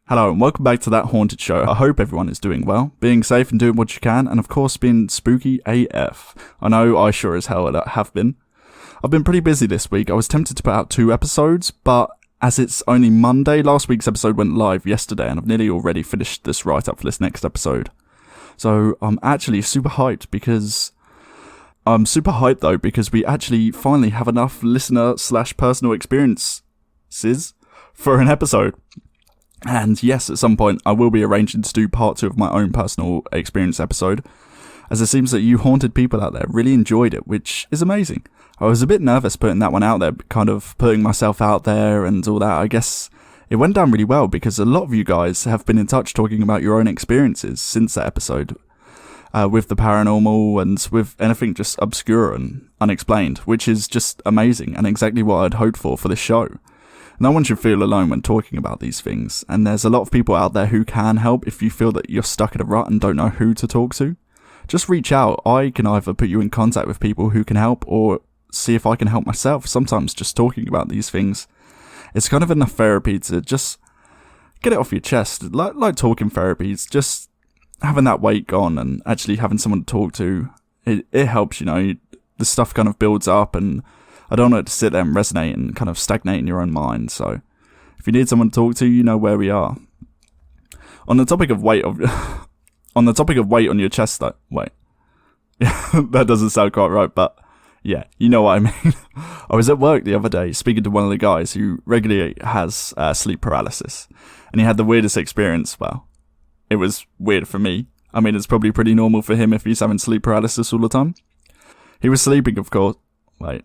Hello and welcome back to That Haunted Show. I hope everyone is doing well, being safe and doing what you can, and of course being spooky AF. I know I sure as hell have been. I've been pretty busy this week. I was tempted to put out 2 episodes, but as it's only Monday, last week's episode went live yesterday and I've nearly already finished this write-up for this next episode. So I'm actually super hyped because... we actually finally have enough listener/personal experiences for an episode. And yes, at some point I will be arranging to do part 2 of my own personal experience episode, as it seems that you haunted people out there really enjoyed it, which is amazing. I was a bit nervous putting that one out there, kind of putting myself out there and all that. I guess it went down really well because a lot of you guys have been in touch talking about your own experiences since that episode, with the paranormal and with anything just obscure and unexplained, which is just amazing and exactly what I'd hoped for this show. No one should feel alone when talking about these things, and there's a lot of people out there who can help if you feel that you're stuck in a rut and don't know who to talk to. Just reach out. I can either put you in contact with people who can help or see if I can help myself. Sometimes just talking about these things, it's kind of enough therapy to just get it off your chest. Like talking therapies, just having that weight gone and actually having someone to talk to, it helps, the stuff kind of builds up, and I don't want it to sit there and resonate and kind of stagnate in your own mind. So if you need someone to talk to, you know where we are. On the topic of weight on your chest though, wait. That doesn't sound quite right, but yeah, you know what I mean. I was at work the other day speaking to one of the guys who regularly has sleep paralysis, and he had the weirdest experience. Well, it was weird for me. I mean, it's probably pretty normal for him if he's having sleep paralysis all the time. He was sleeping, of course. Wait.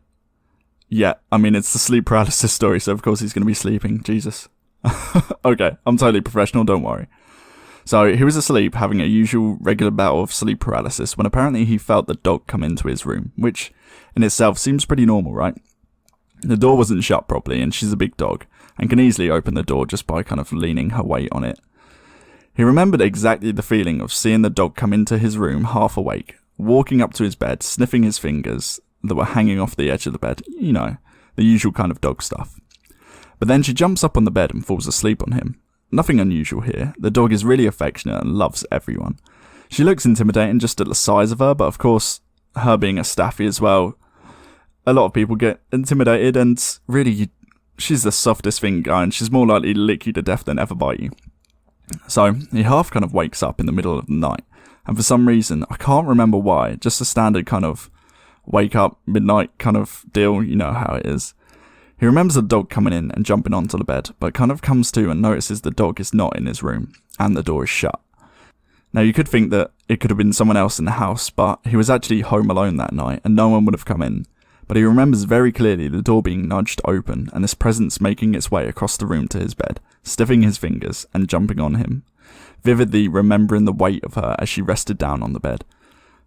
Yeah, I mean, it's the sleep paralysis story, so of course he's going to be sleeping. Jesus. Okay, I'm totally professional, don't worry. So, he was asleep, having a usual regular bout of sleep paralysis, when apparently he felt the dog come into his room, which in itself seems pretty normal, right? The door wasn't shut properly, and she's a big dog, and can easily open the door just by kind of leaning her weight on it. He remembered exactly the feeling of seeing the dog come into his room half awake, walking up to his bed, sniffing his fingers that were hanging off the edge of the bed, the usual kind of dog stuff. But then she jumps up on the bed and falls asleep on him. Nothing unusual here. The dog is really affectionate and loves everyone. She looks intimidating just at the size of her, but of course, her being a staffy as well, a lot of people get intimidated, and really, she's the softest thing going. She's more likely to lick you to death than ever bite you. So, he half kind of wakes up in the middle of the night, and for some reason, I can't remember why, just a standard kind of wake up, midnight kind of deal, you know how it is. He remembers the dog coming in and jumping onto the bed, but kind of comes to and notices the dog is not in his room, and the door is shut. Now you could think that it could have been someone else in the house, but he was actually home alone that night, and no one would have come in. But he remembers very clearly the door being nudged open, and this presence making its way across the room to his bed, stiffing his fingers, and jumping on him, vividly remembering the weight of her as she rested down on the bed.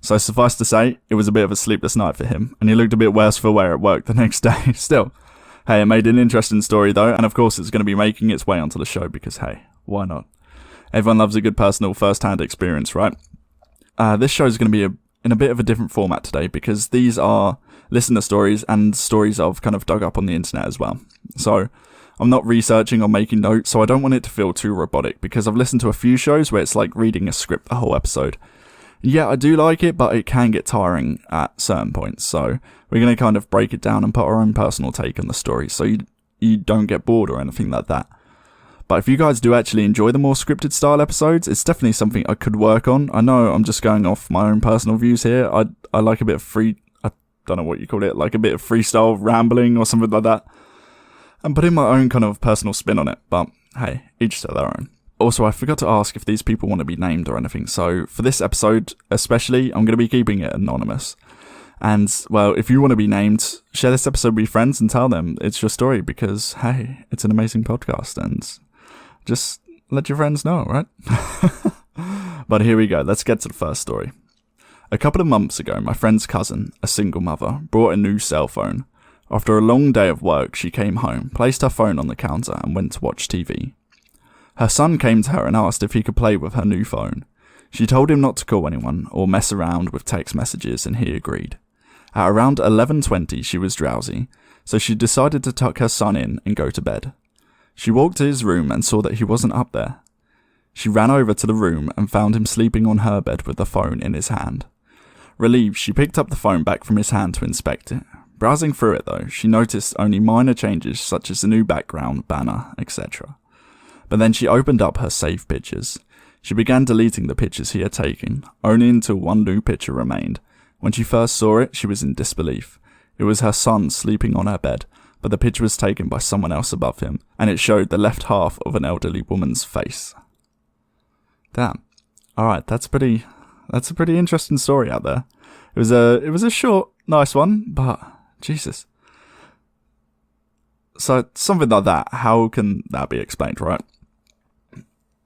So suffice to say, it was a bit of a sleepless night for him, and he looked a bit worse for wear at work the next day. Still, hey, it made an interesting story though, and of course it's going to be making its way onto the show because, hey, why not? Everyone loves a good personal first-hand experience, right? This show is going to be in a bit of a different format today because these are listener stories and stories I've kind of dug up on the internet as well. So I'm not researching or making notes, so I don't want it to feel too robotic because I've listened to a few shows where it's like reading a script the whole episode. Yeah, I do like it, but it can get tiring at certain points, so we're going to kind of break it down and put our own personal take on the story, so you don't get bored or anything like that. But if you guys do actually enjoy the more scripted style episodes, it's definitely something I could work on. I know I'm just going off my own personal views here. I like a bit of I don't know what you call it, like a bit of freestyle rambling or something like that, and putting my own kind of personal spin on it, but hey, each to their own. Also, I forgot to ask if these people want to be named or anything, so for this episode especially, I'm going to be keeping it anonymous. And, well, if you want to be named, share this episode with your friends and tell them it's your story because, hey, it's an amazing podcast and just let your friends know, right? But here we go, let's get to the first story. A couple of months ago, my friend's cousin, a single mother, brought a new cell phone. After a long day of work, she came home, placed her phone on the counter and went to watch TV. Her son came to her and asked if he could play with her new phone. She told him not to call anyone or mess around with text messages and he agreed. At around 11:20 she was drowsy, so she decided to tuck her son in and go to bed. She walked to his room and saw that he wasn't up there. She ran over to the room and found him sleeping on her bed with the phone in his hand. Relieved, she picked up the phone back from his hand to inspect it. Browsing through it though, she noticed only minor changes such as a new background, banner, etc. But then she opened up her saved pictures. She began deleting the pictures he had taken, only until one new picture remained. When she first saw it, she was in disbelief. It was her son sleeping on her bed, but the picture was taken by someone else above him, and it showed the left half of an elderly woman's face. Damn. Alright, that's a pretty interesting story out there. It was a short, nice one, but Jesus. So something like that, how can that be explained, right?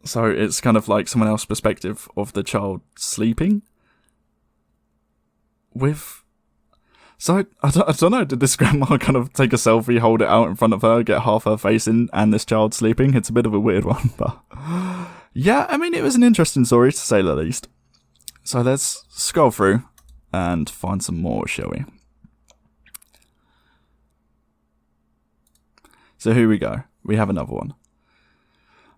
So it's kind of like someone else's perspective of the child sleeping with. So I don't know. Did this grandma kind of take a selfie, hold it out in front of her, get half her face in, and this child sleeping? It's a bit of a weird one, but yeah, I mean, it was an interesting story to say the least. So let's scroll through and find some more, shall we? So here we go. We have another one.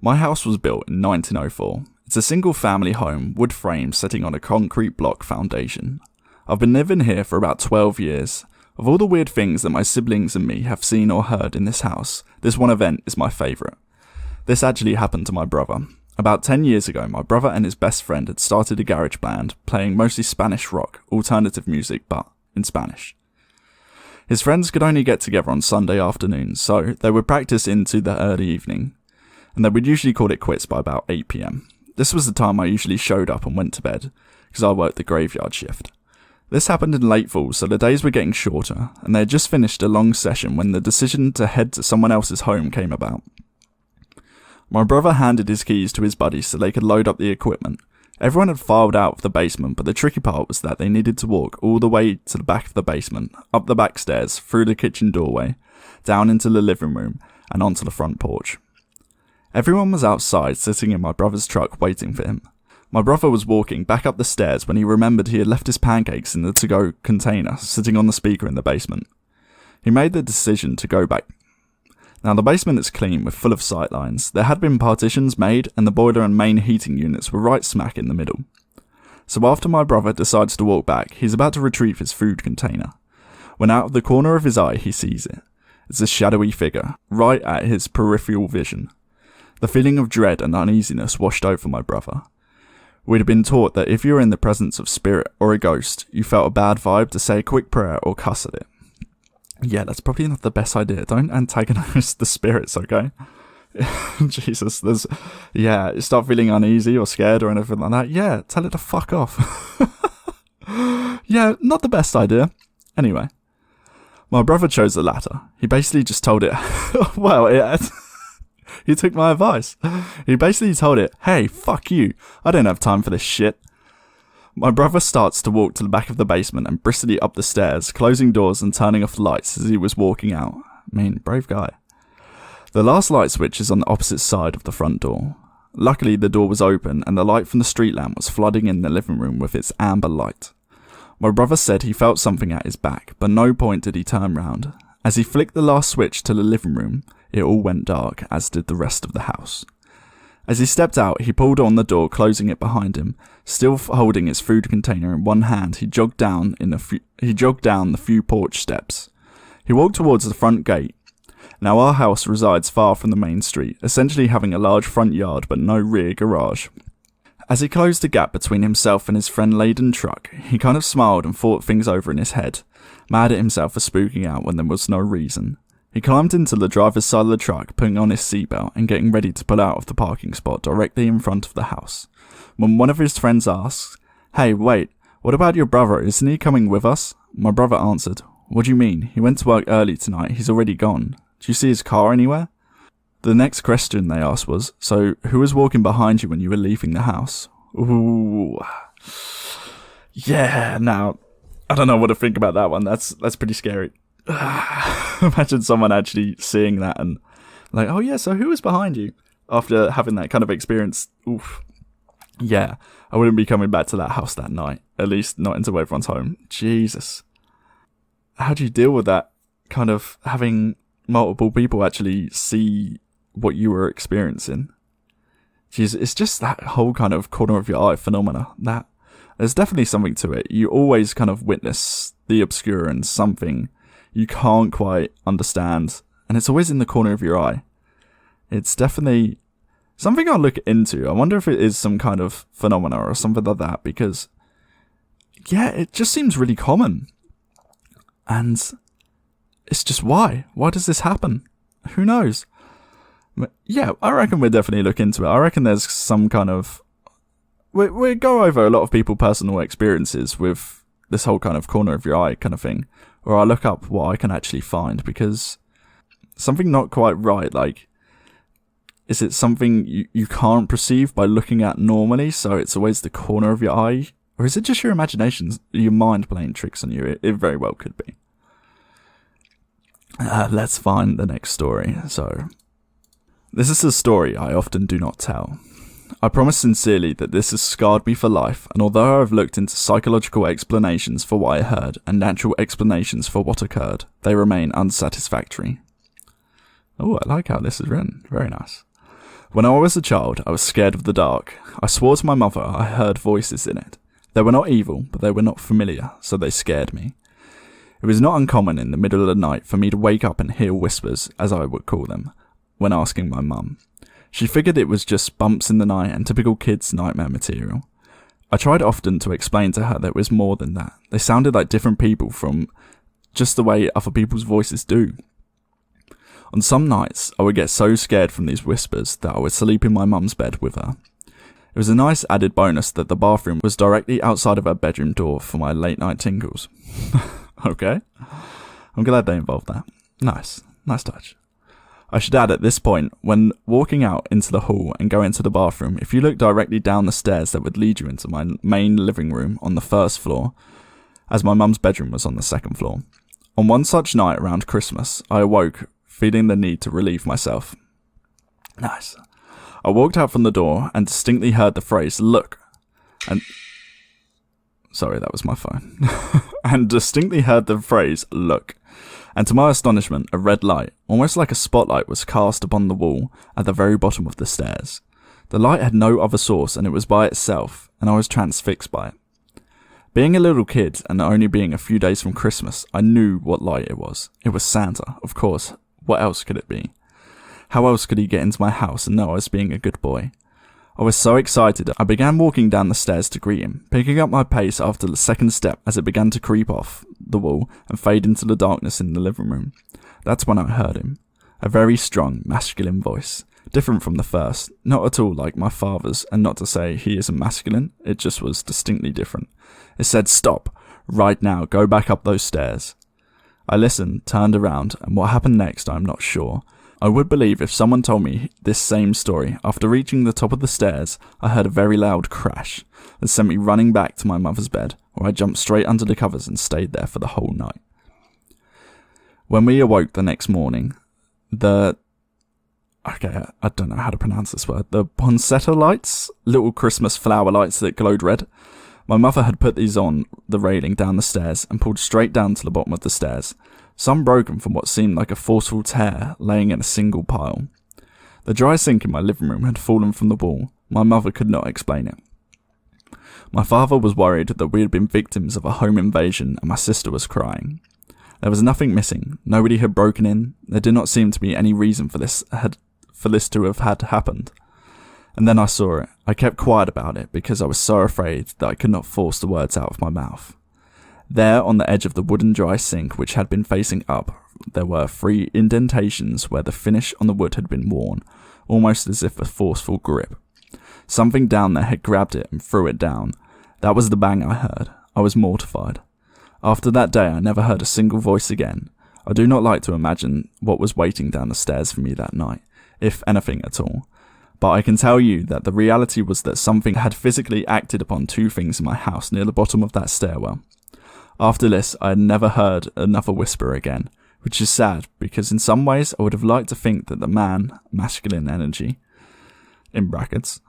My house was built in 1904. It's a single family home, wood frame sitting on a concrete block foundation. I've been living here for about 12 years. Of all the weird things that my siblings and me have seen or heard in this house, this one event is my favourite. This actually happened to my brother. About 10 years ago, my brother and his best friend had started a garage band, playing mostly Spanish rock, alternative music, but in Spanish. His friends could only get together on Sunday afternoons, so they would practice into the early evening, and they would usually call it quits by about 8 PM. This was the time I usually showed up and went to bed, because I worked the graveyard shift. This happened in late fall, so the days were getting shorter, and they had just finished a long session when the decision to head to someone else's home came about. My brother handed his keys to his buddies so they could load up the equipment. Everyone had filed out of the basement, but the tricky part was that they needed to walk all the way to the back of the basement, up the back stairs, through the kitchen doorway, down into the living room, and onto the front porch. Everyone was outside, sitting in my brother's truck, waiting for him. My brother was walking back up the stairs when he remembered he had left his pancakes in the to-go container, sitting on the speaker in the basement. He made the decision to go back. Now the basement is clean with full of sightlines. There had been partitions made and the boiler and main heating units were right smack in the middle. So after my brother decides to walk back, he's about to retrieve his food container, when out of the corner of his eye he sees it. It's a shadowy figure, right at his peripheral vision. The feeling of dread and uneasiness washed over my brother. We'd been taught that if you were in the presence of spirit or a ghost, you felt a bad vibe to say a quick prayer or cuss at it. Yeah, that's probably not the best idea. Don't antagonize the spirits, okay? Jesus, you start feeling uneasy or scared or anything like that. Yeah, tell it to fuck off. Yeah, not the best idea. Anyway, my brother chose the latter. He basically just told it, he took my advice. He basically told it, hey, fuck you. I don't have time for this shit. My brother starts to walk to the back of the basement and briskly up the stairs, closing doors and turning off the lights as he was walking out. I mean, brave guy. The last light switch is on the opposite side of the front door. Luckily, the door was open and the light from the street lamp was flooding in the living room with its amber light. My brother said he felt something at his back, but no point did he turn round. As he flicked the last switch to the living room, it all went dark, as did the rest of the house. As he stepped out, he pulled on the door, closing it behind him. Still holding his food container in one hand, he jogged down the few porch steps. He walked towards the front gate. Now our house resides far from the main street, essentially having a large front yard but no rear garage. As he closed the gap between himself and his friend-laden truck, he kind of smiled and thought things over in his head, mad at himself for spooking out when there was no reason. He climbed into the driver's side of the truck, putting on his seatbelt and getting ready to pull out of the parking spot directly in front of the house. When one of his friends asks, "Hey, wait, what about your brother? Isn't he coming with us?" My brother answered, "What do you mean? He went to work early tonight. He's already gone. Do you see his car anywhere?" The next question they asked was, "So who was walking behind you when you were leaving the house?" Ooh. Yeah, now, I don't know what to think about that one. That's pretty scary. Imagine someone actually seeing that and like, oh yeah, so who was behind you? After having that kind of experience, oof. Yeah, I wouldn't be coming back to that house that night. At least not until everyone's home. Jesus. How do you deal with that kind of having multiple people actually see what you were experiencing? Jeez, it's just that whole kind of corner of your eye phenomena. That there's definitely something to it. You always kind of witness the obscure and something you can't quite understand, and it's always in the corner of your eye. It's definitely something I'll look into. I wonder if it is some kind of phenomena or something like that, because, yeah, it just seems really common. And it's just why? Why does this happen? Who knows? Yeah, I reckon we'll definitely look into it. I reckon there's some kind of... We go over a lot of people's personal experiences with this whole kind of corner of your eye kind of thing. Or I'll look up what I can actually find, because something not quite right, like, is it something you can't perceive by looking at normally, so it's always the corner of your eye? Or is it just your imagination, your mind playing tricks on you? It very well could be. Let's find the next story. So, this is a story I often do not tell. I promise sincerely that this has scarred me for life, and although I've looked into psychological explanations for what I heard and natural explanations for what occurred, they remain unsatisfactory. Oh, I like how this is written. Very nice. When I was a child, I was scared of the dark. I swore to my mother I heard voices in it. They were not evil, but they were not familiar, so they scared me. It was not uncommon in the middle of the night for me to wake up and hear whispers, as I would call them, when asking my mum. She figured it was just bumps in the night and typical kids' nightmare material. I tried often to explain to her that it was more than that. They sounded like different people from just the way other people's voices do. On some nights, I would get so scared from these whispers that I would sleep in my mum's bed with her. It was a nice added bonus that the bathroom was directly outside of her bedroom door for my late night tingles. Okay. I'm glad they involved that. Nice touch. I should add at this point, when walking out into the hall and go into the bathroom, if you look directly down the stairs that would lead you into my main living room on the first floor, as my mum's bedroom was on the second floor. On one such night around Christmas, I awoke feeling the need to relieve myself. Nice. I walked out from the door and distinctly heard the phrase, "Look," and... Sorry, that was my phone. And distinctly heard the phrase, "Look." And to my astonishment, a red light, almost like a spotlight, was cast upon the wall at the very bottom of the stairs. The light had no other source, and it was by itself, and I was transfixed by it. Being a little kid, and only being a few days from Christmas, I knew what light it was. It was Santa, of course. What else could it be? How else could he get into my house and know I was being a good boy? I was so excited, I began walking down the stairs to greet him, picking up my pace after the second step as it began to creep off the wall and fade into the darkness in the living room. That's when I heard him. A very strong, masculine voice. Different from the first, not at all like my father's, and not to say he isn't masculine, it just was distinctly different. It said, "Stop! Right now, go back up those stairs." I listened, turned around, and what happened next I'm not sure. I would believe if someone told me this same story. After reaching the top of the stairs, I heard a very loud crash that sent me running back to my mother's bed, where I jumped straight under the covers and stayed there for the whole night. When we awoke the next morning, I don't know how to pronounce this word, the poinsettia lights, little Christmas flower lights that glowed red. My mother had put these on the railing down the stairs and pulled straight down to the bottom of the stairs, some broken from what seemed like a forceful tear, laying in a single pile. The dry sink in my living room had fallen from the wall. My mother could not explain it. My father was worried that we had been victims of a home invasion, and my sister was crying. There was nothing missing. Nobody had broken in. There did not seem to be any reason for this to have had happened. And then I saw it. I kept quiet about it because I was so afraid that I could not force the words out of my mouth. There, on the edge of the wooden dry sink which had been facing up, there were 3 indentations where the finish on the wood had been worn, almost as if a forceful grip. Something down there had grabbed it and threw it down. That was the bang I heard. I was mortified. After that day, I never heard a single voice again. I do not like to imagine what was waiting down the stairs for me that night, if anything at all. But I can tell you that the reality was that something had physically acted upon 2 things in my house near the bottom of that stairwell. After this, I had never heard another whisper again, which is sad, because in some ways I would have liked to think that the masculine energy, in brackets,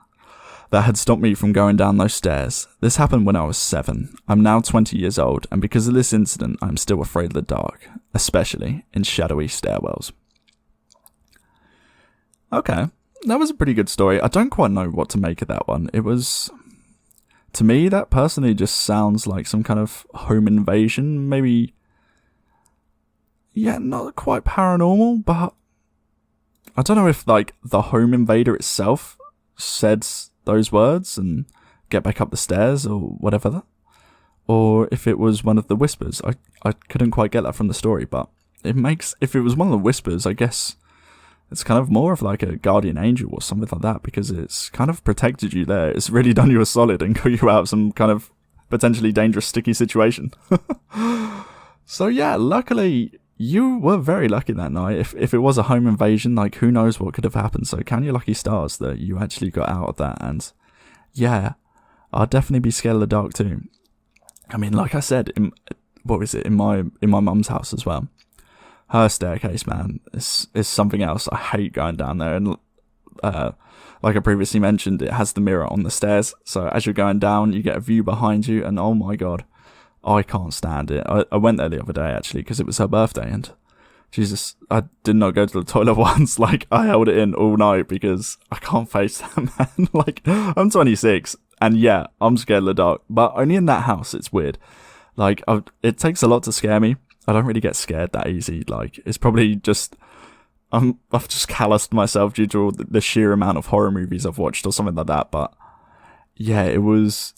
that had stopped me from going down those stairs. This happened when I was 7. I'm now 20 years old, and because of this incident, I'm still afraid of the dark, especially in shadowy stairwells. Okay, that was a pretty good story. I don't quite know what to make of that one. It was, to me, that personally just sounds like some kind of home invasion. Maybe, yeah, not quite paranormal, but I don't know if, like, the home invader itself said those words and get back up the stairs or whatever, or if it was one of the whispers. I couldn't quite get that from the story, but if it was one of the whispers, I guess it's kind of more of like a guardian angel or something like that, because it's kind of protected you there. It's really done you a solid and got you out of some kind of potentially dangerous, sticky situation. So yeah, luckily, you were very lucky that night. If it was a home invasion, like, who knows what could have happened. So count your lucky stars that you actually got out of that. And yeah, I'd definitely be scared of the dark too. I mean, like I said, in my mum's house as well. Her staircase, man, is something else. I hate going down there. And like I previously mentioned, it has the mirror on the stairs. So as you're going down, you get a view behind you. And oh my God, I can't stand it. I went there the other day, actually, because it was her birthday. And Jesus, I did not go to the toilet once. Like, I held it in all night because I can't face that, man. Like, I'm 26. And yeah, I'm scared of the dark. But only in that house, it's weird. Like, it takes a lot to scare me. I don't really get scared that easy. Like, it's probably just, I've just calloused myself due to all the sheer amount of horror movies I've watched or something like that. But yeah, it was,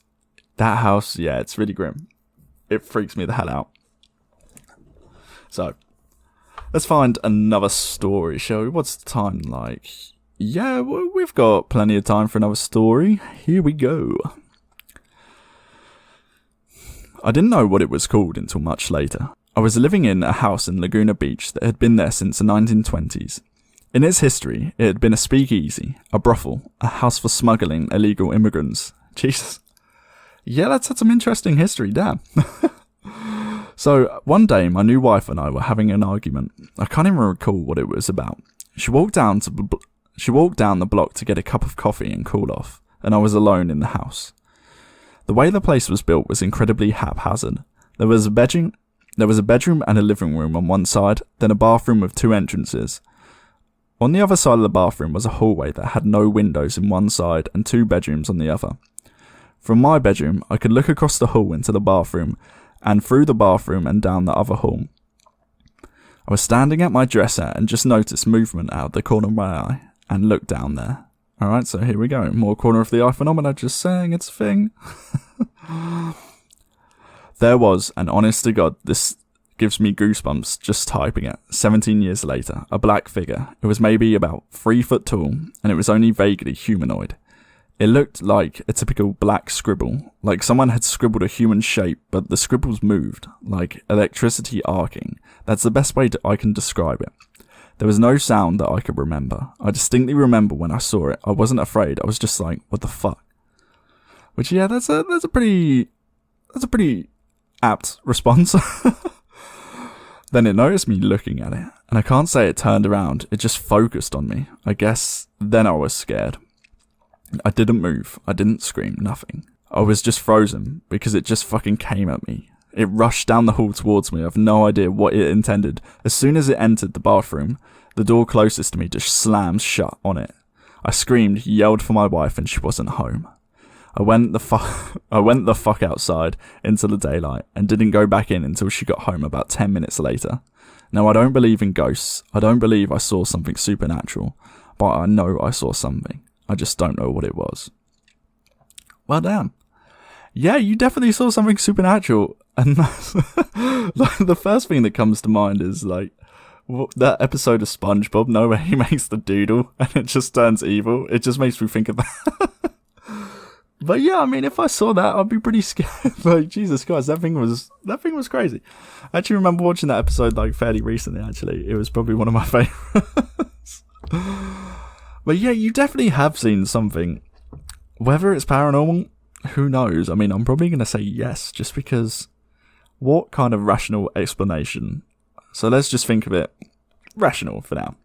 that house, yeah, it's really grim. It freaks me the hell out. So, let's find another story, shall we? What's the time like? Yeah, we've got plenty of time for another story. Here we go. I didn't know what it was called until much later. I was living in a house in Laguna Beach that had been there since the 1920s. In its history, it had been a speakeasy, a brothel, a house for smuggling illegal immigrants. Jesus. Yeah, that's had some interesting history, damn. So, one day, my new wife and I were having an argument. I can't even recall what it was about. She walked down the block to get a cup of coffee and cool off, and I was alone in the house. The way the place was built was incredibly haphazard. There was a bedroom and a living room on one side, then a bathroom with two entrances. On the other side of the bathroom was a hallway that had no windows in one side and two bedrooms on the other. From my bedroom, I could look across the hall into the bathroom, and through the bathroom and down the other hall. I was standing at my dresser and just noticed movement out of the corner of my eye, and looked down there. Alright, so here we go. More corner of the eye phenomena, just saying it's a thing. There was, and honest to God, this gives me goosebumps just typing it. 17 years later, a black figure. It was maybe about 3 foot tall, and it was only vaguely humanoid. It looked like a typical black scribble, like someone had scribbled a human shape, but the scribbles moved, like electricity arcing. That's the best way I can describe it. There was no sound that I could remember. I distinctly remember when I saw it. I wasn't afraid. I was just like, what the fuck? Which, yeah, that's a pretty apt response. Then it noticed me looking at it, and I can't say it turned around. It just focused on me. I guess then I was scared. I didn't move. I didn't scream. Nothing. I was just frozen because it just fucking came at me. It rushed down the hall towards me. I have no idea what it intended. As soon as it entered the bathroom, the door closest to me just slammed shut on it. I screamed, yelled for my wife, and she wasn't home. I went the fuck outside into the daylight and didn't go back in until she got home about 10 minutes later. Now, I don't believe in ghosts. I don't believe I saw something supernatural, but I know I saw something. I just don't know what it was. Well, damn. Yeah, you definitely saw something supernatural. And that's like, the first thing that comes to mind is like that episode of SpongeBob, where he makes the doodle and it just turns evil. It just makes me think of that. But yeah, I mean, if I saw that, I'd be pretty scared. Like, Jesus Christ, that thing was crazy. I actually remember watching that episode like fairly recently. Actually, it was probably one of my favorites. But yeah, you definitely have seen something. Whether it's paranormal, who knows? I mean, I'm probably going to say yes, just because what kind of rational explanation? So let's just think of it rational for now.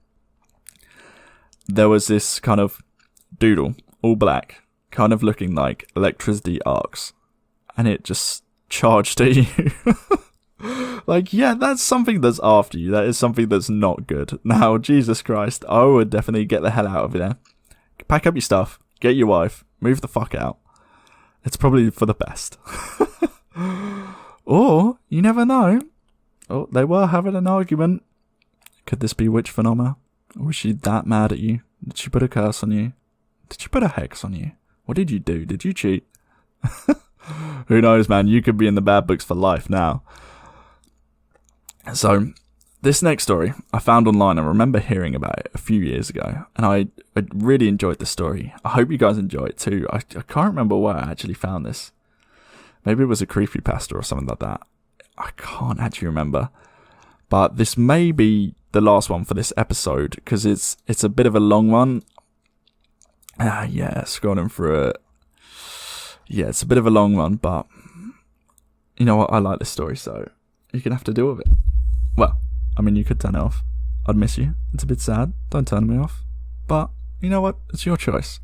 There was this kind of doodle, all black, kind of looking like electricity arcs, and it just charged at you. Like, yeah, that's something that's after you. That is something that's not good. Now, Jesus Christ, I would definitely get the hell out of there. pack up your stuff, get your wife, move the fuck out. It's probably for the best. Or, you never know. Oh, they were having an argument. Could this be witch phenomena? Or was she that mad at you? Did she put a curse on you? Did she put a hex on you? What did you do? Did you cheat? Who knows, man? You could be in the bad books for life now. So, this next story I found online. I remember hearing about it a few years ago, and I really enjoyed the story. I hope you guys enjoy it too. I can't remember where I actually found this. Maybe it was a creepypasta or something like that. I can't actually remember. But this may be the last one for this episode, because it's a bit of a long one. Yeah, scrolling through it. Yeah, it's a bit of a long one, but you know what? I like this story, so you're going to have to deal with it. Well, I mean, you could turn it off. I'd miss you. It's a bit sad. Don't turn me off. But you know what? It's your choice.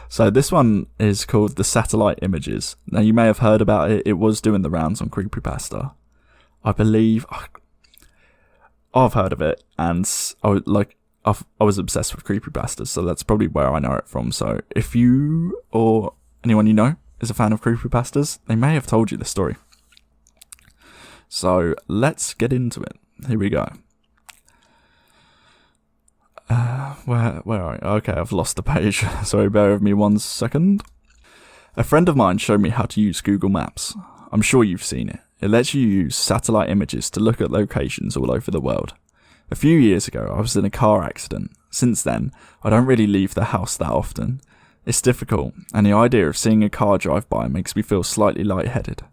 So this one is called The Satellite Images. Now, you may have heard about it. It was doing the rounds on Creepypasta. I believe I've heard of it, and I was obsessed with creepypastas, so that's probably where I know it from. So if you or anyone you know is a fan of creepypastas, they may have told you the story. So let's get into it. Here we go. Where are I? Okay, I've lost the page. Sorry, bear with me 1 second. A friend of mine showed me how to use Google Maps. I'm sure you've seen it. It lets you use satellite images to look at locations all over the world. A few years ago, I was in a car accident. Since then, I don't really leave the house that often. It's difficult, and the idea of seeing a car drive by makes me feel slightly lightheaded.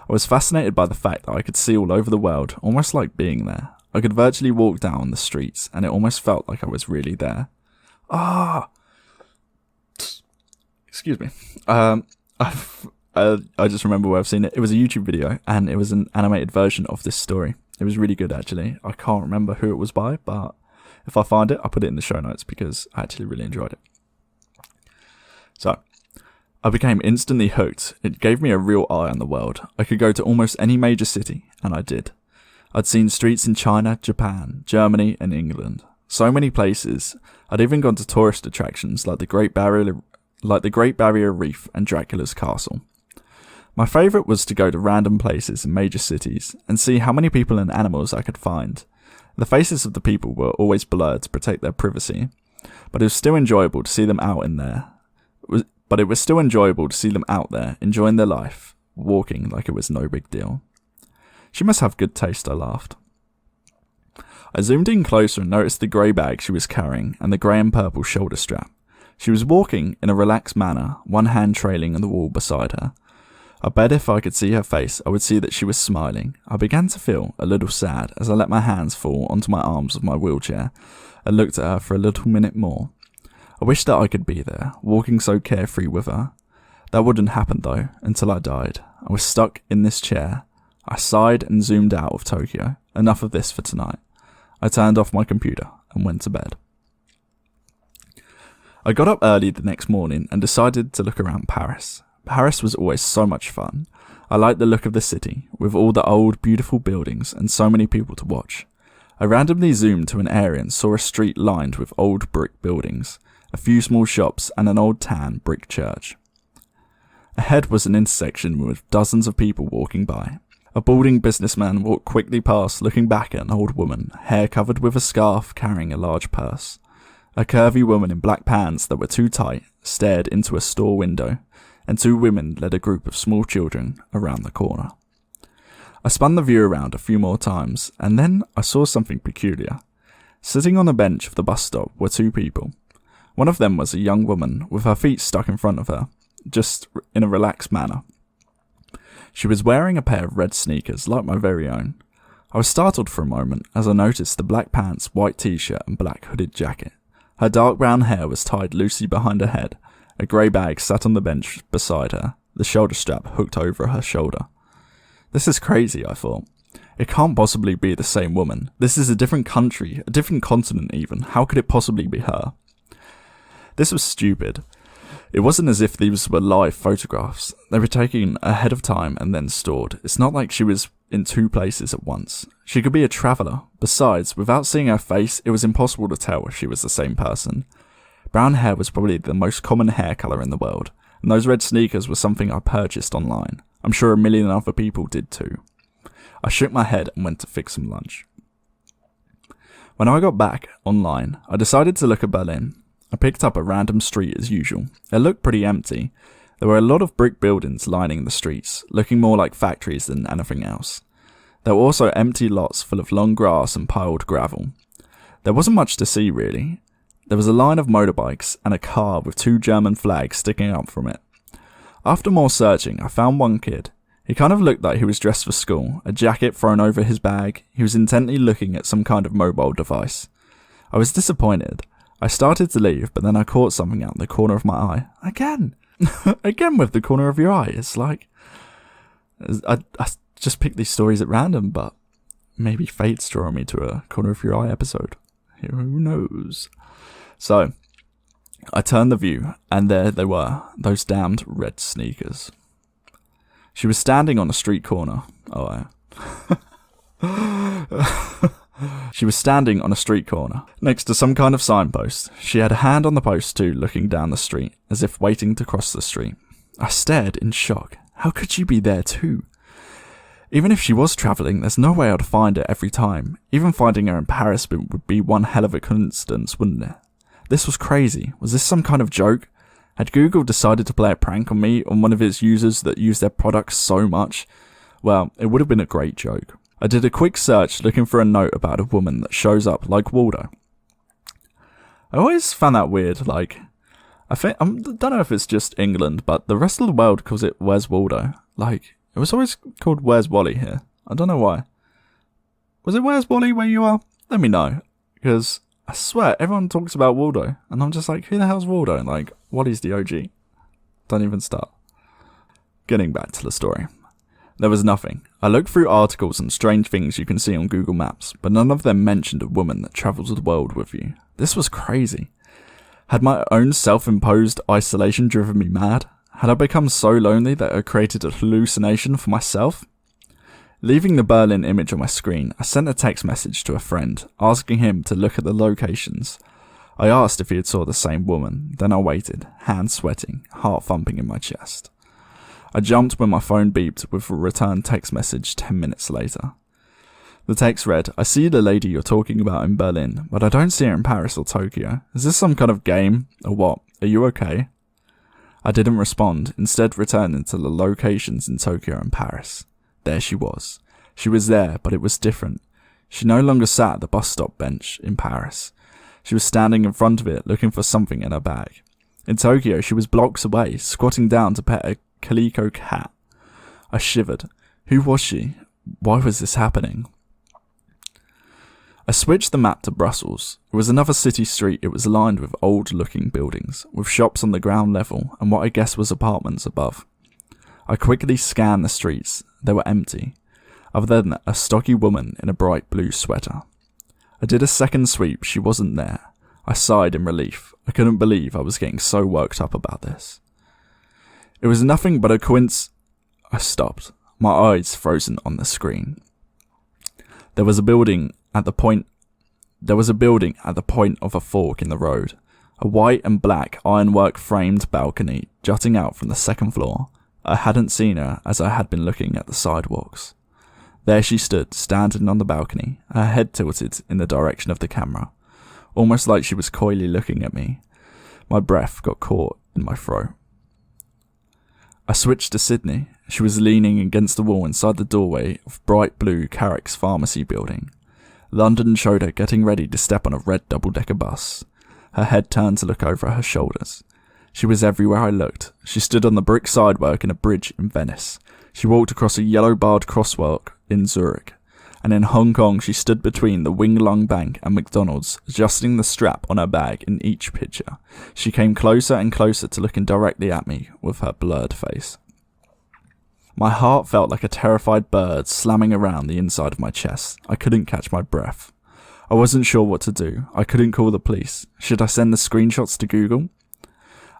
I was fascinated by the fact that I could see all over the world, almost like being there. I could virtually walk down the streets, and it almost felt like I was really there. Excuse me. I just remember where I've seen it. It was a YouTube video, and it was an animated version of this story. It was really good, actually. I can't remember who it was by, but if I find it, I'll put it in the show notes because I actually really enjoyed it. So, I became instantly hooked. It gave me a real eye on the world. I could go to almost any major city, and I did. I'd seen streets in China, Japan, Germany, and England. So many places. I'd even gone to tourist attractions like the Great Barrier Reef and Dracula's Castle. My favourite was to go to random places in major cities and see how many people and animals I could find. The faces of the people were always blurred to protect their privacy, but it was still enjoyable to see them out there, enjoying their life, walking like it was no big deal. She must have good taste, I laughed. I zoomed in closer and noticed the grey bag she was carrying and the grey and purple shoulder strap. She was walking in a relaxed manner, one hand trailing on the wall beside her. I bet if I could see her face, I would see that she was smiling. I began to feel a little sad as I let my hands fall onto my arms of my wheelchair and looked at her for a little minute more. I wished that I could be there, walking so carefree with her. That wouldn't happen though, until I died. I was stuck in this chair. I sighed and zoomed out of Tokyo. Enough of this for tonight. I turned off my computer and went to bed. I got up early the next morning and decided to look around Paris. Paris was always so much fun. I liked the look of the city, with all the old, beautiful buildings and so many people to watch. I randomly zoomed to an area and saw a street lined with old brick buildings, a few small shops and an old tan brick church. Ahead was an intersection with dozens of people walking by. A balding businessman walked quickly past, looking back at an old woman, hair covered with a scarf, carrying a large purse. A curvy woman in black pants that were too tight stared into a store window, and two women led a group of small children around the corner. I spun the view around a few more times, and then I saw something peculiar. Sitting on a bench of the bus stop were two people. One of them was a young woman with her feet stuck in front of her, just in a relaxed manner. She was wearing a pair of red sneakers like my very own. I was startled for a moment as I noticed the black pants, white t-shirt and black hooded jacket. Her dark brown hair was tied loosely behind her head. A grey bag sat on the bench beside her, the shoulder strap hooked over her shoulder. This is crazy, I thought. It can't possibly be the same woman. This is a different country, a different continent even. How could it possibly be her? This was stupid. It wasn't as if these were live photographs. They were taken ahead of time and then stored. It's not like she was in two places at once. She could be a traveller. Besides, without seeing her face, it was impossible to tell if she was the same person. Brown hair was probably the most common hair colour in the world, and those red sneakers were something I purchased online. I'm sure a million other people did too. I shook my head and went to fix some lunch. When I got back online, I decided to look at Berlin. I picked up a random street as usual. It looked pretty empty. There were a lot of brick buildings lining the streets, looking more like factories than anything else. There were also empty lots full of long grass and piled gravel. There wasn't much to see really. There was a line of motorbikes and a car with 2 German flags sticking up from it. After more searching, I found one kid. He kind of looked like he was dressed for school, a jacket thrown over his bag. He was intently looking at some kind of mobile device. I was disappointed. I started to leave, but then I caught something out the corner of my eye. Again! Again with the corner of your eye. It's like... I just picked these stories at random, but maybe fate's drawing me to a corner of your eye episode. Who knows? So, I turned the view, and there they were, those damned red sneakers. She was standing on a street corner. She was standing on a street corner, next to some kind of signpost. She had a hand on the post too, looking down the street, as if waiting to cross the street. I stared in shock. How could she be there too? Even if she was travelling, there's no way I'd find her every time. Even finding her in Paris would be one hell of a coincidence, wouldn't it? This was crazy. Was this some kind of joke? Had Google decided to play a prank on me, on one of its users that use their products so much? Well, it would have been a great joke. I did a quick search looking for a note about a woman that shows up like Waldo. I always found that weird, like... I don't know if it's just England, but the rest of the world calls it Where's Waldo. Like, it was always called Where's Wally here. I don't know why. Was it Where's Wally where you are? Let me know. Because I swear, everyone talks about Waldo. And I'm just like, who the hell's Waldo? Like, Wally's the OG. Don't even start. Getting back to the story. There was nothing. I looked through articles and strange things you can see on Google Maps, but none of them mentioned a woman that travels the world with you. This was crazy. Had my own self-imposed isolation driven me mad? Had I become so lonely that I created a hallucination for myself? Leaving the Berlin image on my screen, I sent a text message to a friend, asking him to look at the locations. I asked if he had saw the same woman, then I waited, hands sweating, heart thumping in my chest. I jumped when my phone beeped with a return text message 10 minutes later. The text read, I see the lady you're talking about in Berlin, but I don't see her in Paris or Tokyo. Is this some kind of game, or what? Are you okay? I didn't respond, instead returning to the locations in Tokyo and Paris. There she was. She was there, but it was different. She no longer sat at the bus stop bench in Paris. She was standing in front of it, looking for something in her bag. In Tokyo, she was blocks away, squatting down to pet a calico cat. I shivered. Who was she? Why was this happening? I switched the map to Brussels. It was another city street. It was lined with old-looking buildings, with shops on the ground level and what I guess was apartments above. I quickly scanned the streets. They were empty, other than a stocky woman in a bright blue sweater. I did a second sweep. She wasn't there. I sighed in relief. I couldn't believe I was getting so worked up about this. It was nothing but a coincidence. I stopped, my eyes frozen on the screen. There was a building at the point of a fork in the road. A white and black ironwork framed balcony jutting out from the second floor. I hadn't seen her as I had been looking at the sidewalks. There she stood, standing on the balcony, her head tilted in the direction of the camera, almost like she was coyly looking at me. My breath got caught in my throat. I switched to Sydney. She was leaning against the wall inside the doorway of bright blue Carrick's pharmacy building. London showed her getting ready to step on a red double-decker bus. Her head turned to look over her shoulders. She was everywhere I looked. She stood on the brick sidework in a bridge in Venice. She walked across a yellow-barred crosswalk in Zurich. And in Hong Kong she stood between the Wing Lung Bank and McDonald's, adjusting the strap on her bag in each picture. She came closer and closer to looking directly at me with her blurred face. My heart felt like a terrified bird slamming around the inside of my chest. I couldn't catch my breath. I wasn't sure what to do. I couldn't call the police. Should I send the screenshots to Google?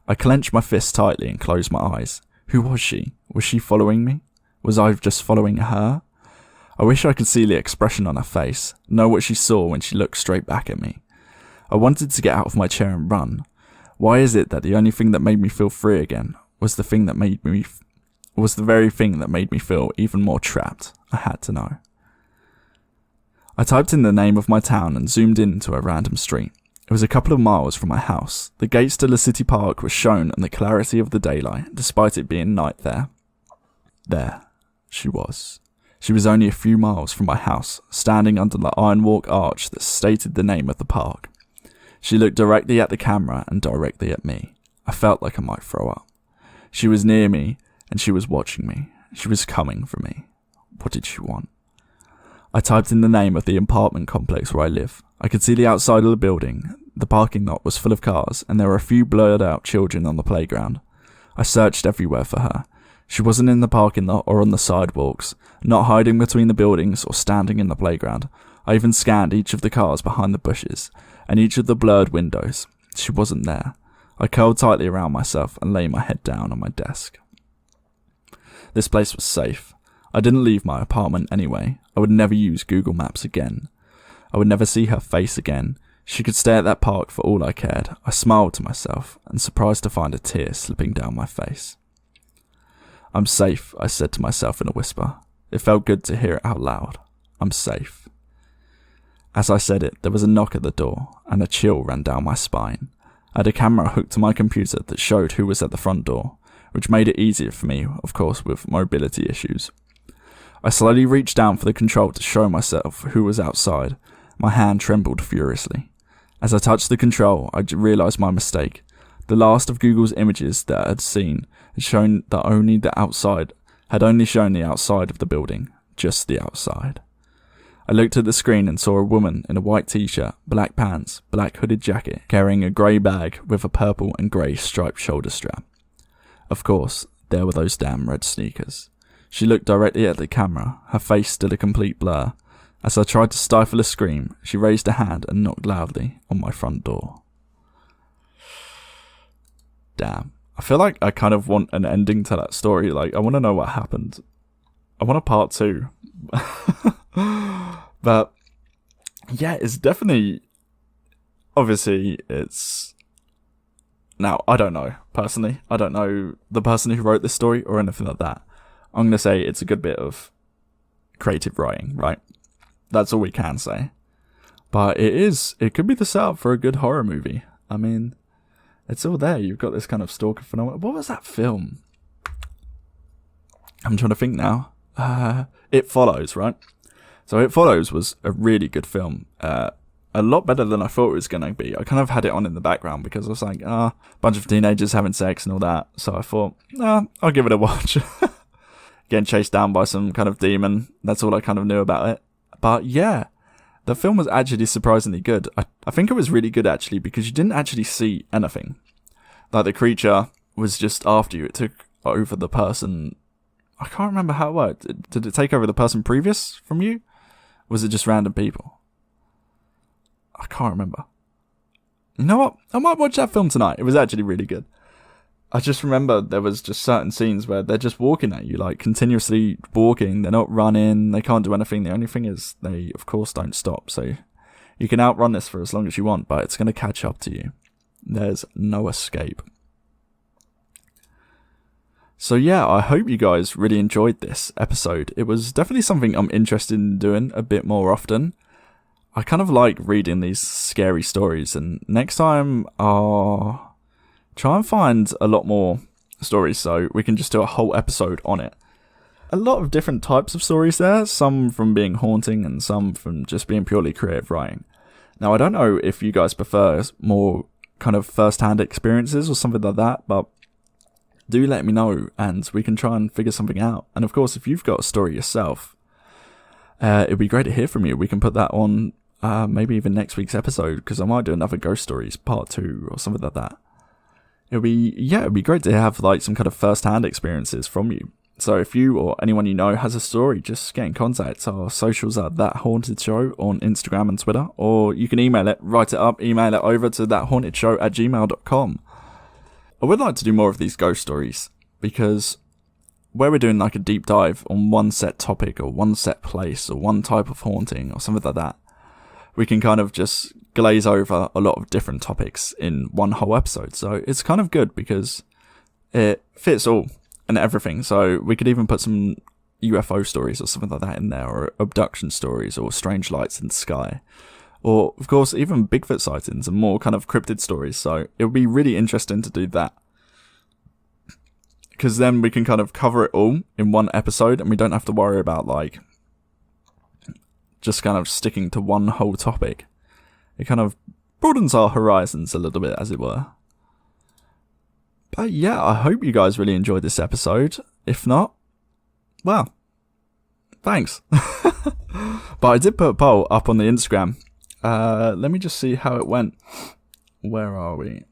I clenched my fist tightly and closed my eyes. Who was she? Was she following me? Was I just following her? I wish I could see the expression on her face, know what she saw when she looked straight back at me. I wanted to get out of my chair and run. Why is it that the only thing that made me feel free again was the very thing that made me feel even more trapped? I had to know. I typed in the name of my town and zoomed into a random street. It was a couple of miles from my house. The gates to the city park were shown in the clarity of the daylight, despite it being night there. There she was. She was only a few miles from my house, standing under the ironwork arch that stated the name of the park. She looked directly at the camera and directly at me. I felt like I might throw up. She was near me, and she was watching me. She was coming for me. What did she want? I typed in the name of the apartment complex where I live. I could see the outside of the building. The parking lot was full of cars, and there were a few blurred out children on the playground. I searched everywhere for her. She wasn't in the parking lot or on the sidewalks, not hiding between the buildings or standing in the playground. I even scanned each of the cars behind the bushes, and each of the blurred windows. She wasn't there. I curled tightly around myself and lay my head down on my desk. This place was safe. I didn't leave my apartment anyway. I would never use Google Maps again. I would never see her face again. She could stay at that park for all I cared. I smiled to myself, and surprised to find a tear slipping down my face. I'm safe, I said to myself in a whisper. It felt good to hear it out loud. I'm safe. As I said it, there was a knock at the door, and a chill ran down my spine. I had a camera hooked to my computer that showed who was at the front door, which made it easier for me, of course, with mobility issues. I slowly reached down for the control to show myself who was outside. My hand trembled furiously. As I touched the control, I realised my mistake. The last of Google's images that I had seen had shown that had only shown the outside of the building, just the outside. I looked at the screen and saw a woman in a white t-shirt, black pants, black hooded jacket, carrying a grey bag with a purple and grey striped shoulder strap. Of course, there were those damn red sneakers. She looked directly at the camera, her face still a complete blur. As I tried to stifle a scream, she raised a hand and knocked loudly on my front door. Damn. I feel like I kind of want an ending to that story. Like, I want to know what happened. I want a part 2. But, yeah, it's definitely... Obviously, it's... Now, I don't know, personally. I don't know the person who wrote this story or anything like that. I'm going to say it's a good bit of creative writing, right? That's all we can say. But it could be the setup for a good horror movie. I mean, it's all there. You've got this kind of stalker phenomenon. What was that film? I'm trying to think now. It Follows, right? So It Follows was a really good film. A lot better than I thought it was going to be. I kind of had it on in the background because I was like, a bunch of teenagers having sex and all that. So I thought, I'll give it a watch. Getting chased down by some kind of demon. That's all I kind of knew about it. But yeah, the film was actually surprisingly good. I think it was really good actually because you didn't actually see anything. Like the creature was just after you. It took over the person. I can't remember how it worked. Did it take over the person previous from you? Was it just random people? I can't remember. You know what? I might watch that film tonight. It was actually really good. I just remember there was just certain scenes where they're just walking at you, like continuously walking. They're not running. They can't do anything. The only thing is they, of course, don't stop. So you can outrun this for as long as you want, but it's going to catch up to you. There's no escape. So yeah, I hope you guys really enjoyed this episode. It was definitely something I'm interested in doing a bit more often. I kind of like reading these scary stories, and next time I'll try and find a lot more stories so we can just do a whole episode on it. A lot of different types of stories there, some from being haunting and some from just being purely creative writing. Now, I don't know if you guys prefer more kind of first-hand experiences or something like that, but do let me know and we can try and figure something out. And of course, if you've got a story yourself, it'd be great to hear from you. We can put that on maybe even next week's episode, because I might do another Ghost Stories part 2 or something like that. It'd be great to have like some kind of first-hand experiences from you. So if you or anyone you know has a story, just get in contact. Our socials are That Haunted Show on Instagram and Twitter, or you can email it, write it up, email it over to thathauntedshow@gmail.com. I would like to do more of these ghost stories, because where we're doing like a deep dive on one set topic or one set place or one type of haunting or something like that, we can kind of just glaze over a lot of different topics in one whole episode. So it's kind of good because it fits all and everything. So we could even put some UFO stories or something like that in there, or abduction stories, or strange lights in the sky, or of course even Bigfoot sightings and more kind of cryptid stories. So it would be really interesting to do that, because then we can kind of cover it all in one episode and we don't have to worry about like just kind of sticking to one whole topic. It kind of broadens our horizons a little bit, as it were. But yeah, I hope you guys really enjoyed this episode. If not, well, thanks. But I did put a poll up on the Instagram. Let me just see how it went. Where are we?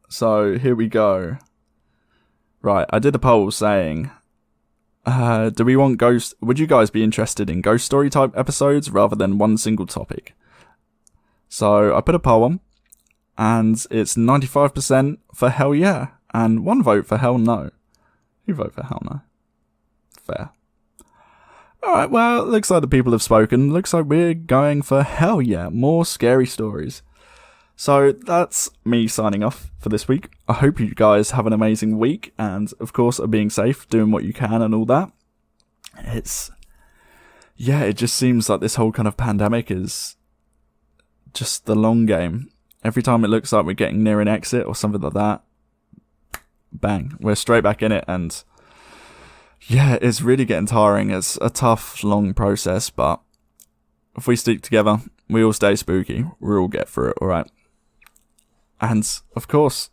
So here we go. Right, I did a poll saying, do we want ghost? Would you guys be interested in ghost story type episodes rather than one single topic? So I put a poll on, and it's 95% for hell yeah, and 1 vote for hell no. Who vote for hell no? Fair. Alright, well, it looks like the people have spoken. Looks like we're going for hell yeah, more scary stories. So that's me signing off for this week. I hope you guys have an amazing week, and of course are being safe, doing what you can and all that. It just seems like this whole kind of pandemic is just the long game. Every time it looks like we're getting near an exit or something like that, bang, we're straight back in it. And yeah, it's really getting tiring. It's a tough, long process, but if we stick together, we all stay spooky, we'll all get through it, alright? And, of course,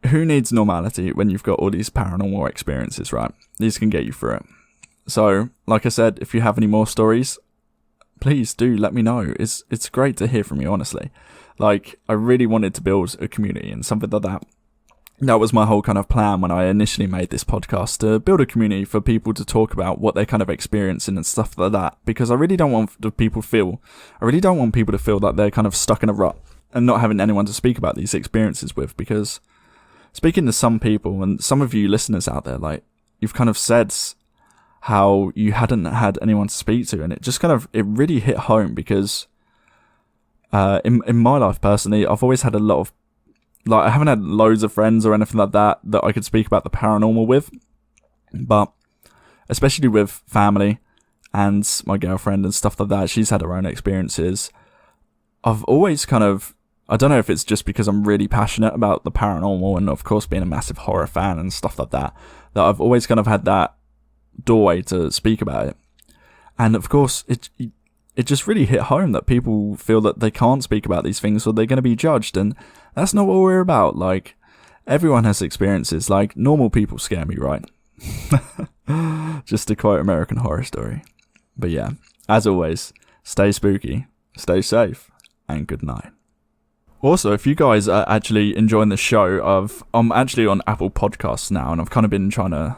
who needs normality when you've got all these paranormal experiences, right? These can get you through it. So, like I said, if you have any more stories, please do let me know. It's great to hear from you, honestly. Like, I really wanted to build a community and something like that. That was my whole kind of plan when I initially made this podcast, to build a community for people to talk about what they're kind of experiencing and stuff like that. Because I really don't want people to feel that they're kind of stuck in a rut and not having anyone to speak about these experiences with. Because speaking to some people, and some of you listeners out there, like, you've kind of said how you hadn't had anyone to speak to, and it just kind of, it really hit home. Because in my life personally, I've always had a lot of, like, I haven't had loads of friends or anything like that I could speak about the paranormal with, but especially with family and my girlfriend and stuff like that, she's had her own experiences. I've always kind of, I don't know if it's just because I'm really passionate about the paranormal and of course being a massive horror fan and stuff like that, that I've always kind of had that doorway to speak about it. And of course, it just really hit home that people feel that they can't speak about these things or they're going to be judged, and that's not what we're about. Like, everyone has experiences. Like, normal people scare me, right? Just to quote American Horror Story. But yeah, as always, stay spooky, stay safe, and good night. Also, if you guys are actually enjoying the show, I'm actually on Apple Podcasts now, and I've kind of been trying to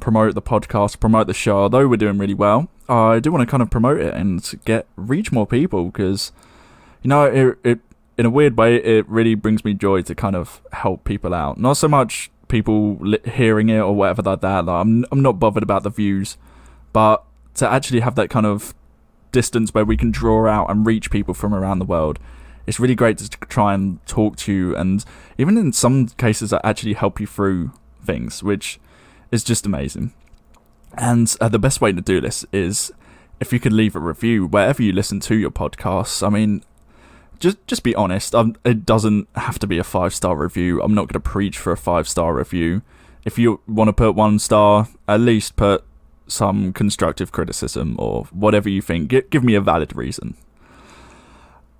promote the podcast, promote the show. Although we're doing really well, I do want to kind of promote it and reach more people, because, you know, it in a weird way, it really brings me joy to kind of help people out. Not so much people hearing it or whatever like that. Like, I'm not bothered about the views, but to actually have that kind of distance where we can draw out and reach people from around the world. It's really great to try and talk to you, and even in some cases I actually help you through things, which is just amazing. And the best way to do this is if you could leave a review wherever you listen to your podcasts. I mean, just be honest. It doesn't have to be a 5-star review. I'm not going to preach for a 5-star review. If you want to put 1 star, at least put some constructive criticism or whatever you think. Give me a valid reason.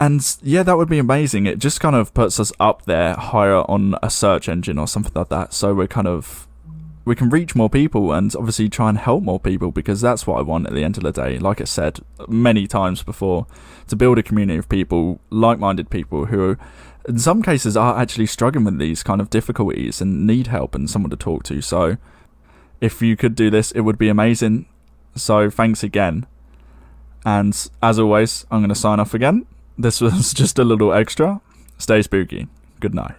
And yeah, that would be amazing. It just kind of puts us up there higher on a search engine or something like that. So we can reach more people and obviously try and help more people, because that's what I want at the end of the day. Like I said many times before, to build a community of people, like-minded people who in some cases are actually struggling with these kind of difficulties and need help and someone to talk to. So if you could do this, it would be amazing. So thanks again. And as always, I'm going to sign off again. This was just a little extra. Stay spooky. Good night.